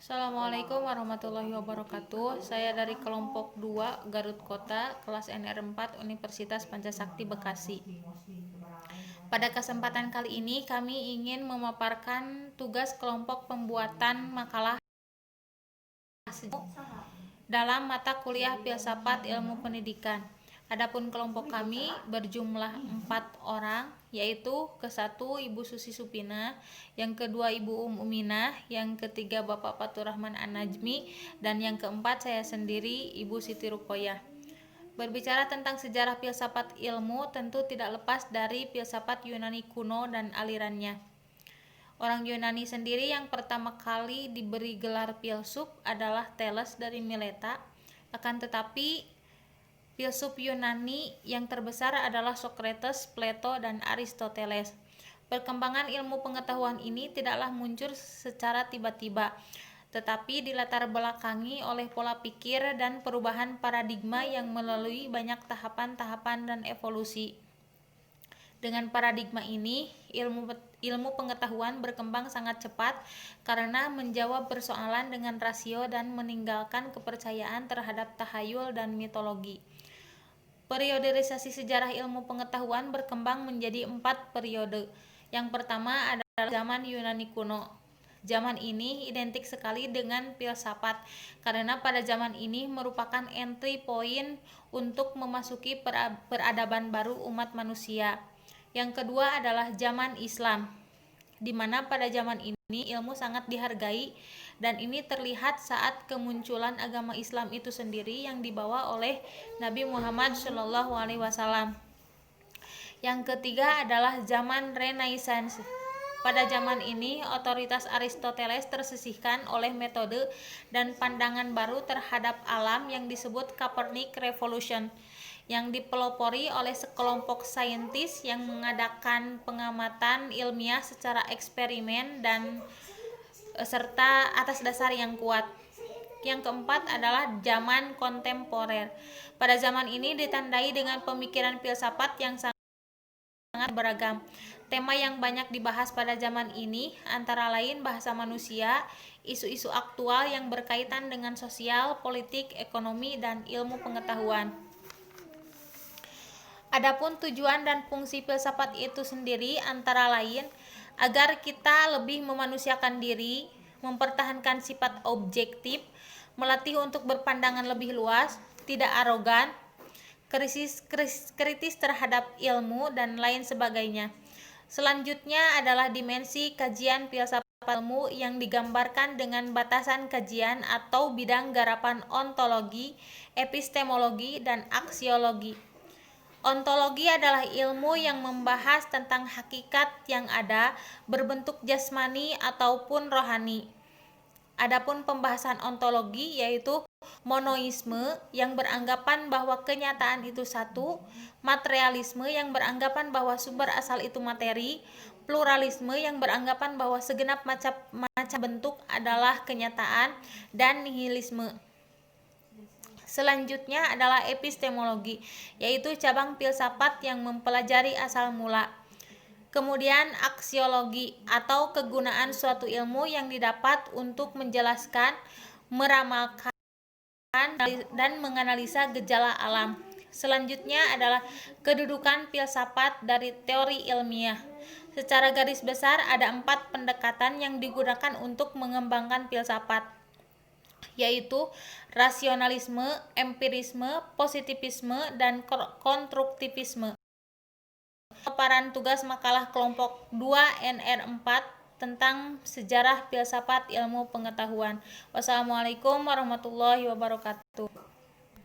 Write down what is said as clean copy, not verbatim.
Assalamualaikum warahmatullahi wabarakatuh. Saya dari kelompok 2 Garut Kota, kelas NR4 Universitas Pancasakti Bekasi. Pada kesempatan kali ini kami ingin memaparkan tugas kelompok pembuatan makalah dalam mata kuliah Filsafat Ilmu Pendidikan. Adapun kelompok kami berjumlah 4 orang, yaitu ke-1 Ibu Susi Supina, yang kedua Ibu Uminah, yang ketiga Bapak Faturrahman An-Najmi, dan yang keempat saya sendiri Ibu Siti Ruqoyah. Berbicara tentang sejarah filsafat ilmu tentu tidak lepas dari filsafat Yunani kuno dan alirannya. Orang Yunani sendiri yang pertama kali diberi gelar filsuf adalah Thales dari Mileta. Akan tetapi filsuf Yunani yang terbesar adalah Socrates, Plato, dan Aristoteles. Perkembangan ilmu pengetahuan ini tidaklah muncul secara tiba-tiba, tetapi dilatar belakangi oleh pola pikir dan perubahan paradigma yang melalui banyak tahapan-tahapan dan evolusi. Dengan paradigma ini, ilmu pengetahuan berkembang sangat cepat karena menjawab persoalan dengan rasio dan meninggalkan kepercayaan terhadap tahayul dan mitologi. Perioderisasi sejarah ilmu pengetahuan berkembang menjadi 4 periode. Yang pertama adalah zaman Yunani kuno. Zaman ini identik sekali dengan filsafat karena pada zaman ini merupakan entry point untuk memasuki peradaban baru umat manusia. Yang kedua adalah zaman Islam, di mana pada zaman ini ilmu sangat dihargai dan ini terlihat saat kemunculan agama Islam itu sendiri yang dibawa oleh Nabi Muhammad SAW. Yang ketiga adalah zaman Renaissance. Pada zaman ini otoritas Aristoteles tersisihkan oleh metode dan pandangan baru terhadap alam yang disebut Copernic Revolution, yang dipelopori oleh sekelompok saintis yang mengadakan pengamatan ilmiah secara eksperimen dan serta atas dasar yang kuat. Yang keempat adalah zaman kontemporer. Pada zaman ini ditandai dengan pemikiran filsafat yang sangat beragam. Tema yang banyak dibahas pada zaman ini antara lain bahasa manusia, isu-isu aktual yang berkaitan dengan sosial, politik, ekonomi, dan ilmu pengetahuan. Adapun tujuan dan fungsi filsafat itu sendiri antara lain agar kita lebih memanusiakan diri, mempertahankan sifat objektif, melatih untuk berpandangan lebih luas, tidak arogan, kritis terhadap ilmu, dan lain sebagainya. Selanjutnya adalah dimensi kajian filsafat ilmu yang digambarkan dengan batasan kajian atau bidang garapan ontologi, epistemologi, dan aksiologi. Ontologi adalah ilmu yang membahas tentang hakikat yang ada berbentuk jasmani ataupun rohani. Adapun pembahasan ontologi yaitu monoisme yang beranggapan bahwa kenyataan itu satu, materialisme yang beranggapan bahwa sumber asal itu materi, pluralisme yang beranggapan bahwa segenap macam bentuk adalah kenyataan, dan nihilisme. Selanjutnya adalah epistemologi, yaitu cabang filsafat yang mempelajari asal mula. Kemudian aksiologi atau kegunaan suatu ilmu yang didapat untuk menjelaskan, meramalkan, dan menganalisa gejala alam. Selanjutnya adalah kedudukan filsafat dari teori ilmiah. Secara garis besar ada 4 pendekatan yang digunakan untuk mengembangkan filsafat, yaitu rasionalisme, empirisme, positivisme, dan konstruktivisme. Paparan tugas makalah kelompok 2 NR4 tentang sejarah filsafat ilmu pengetahuan. Wassalamualaikum warahmatullahi wabarakatuh.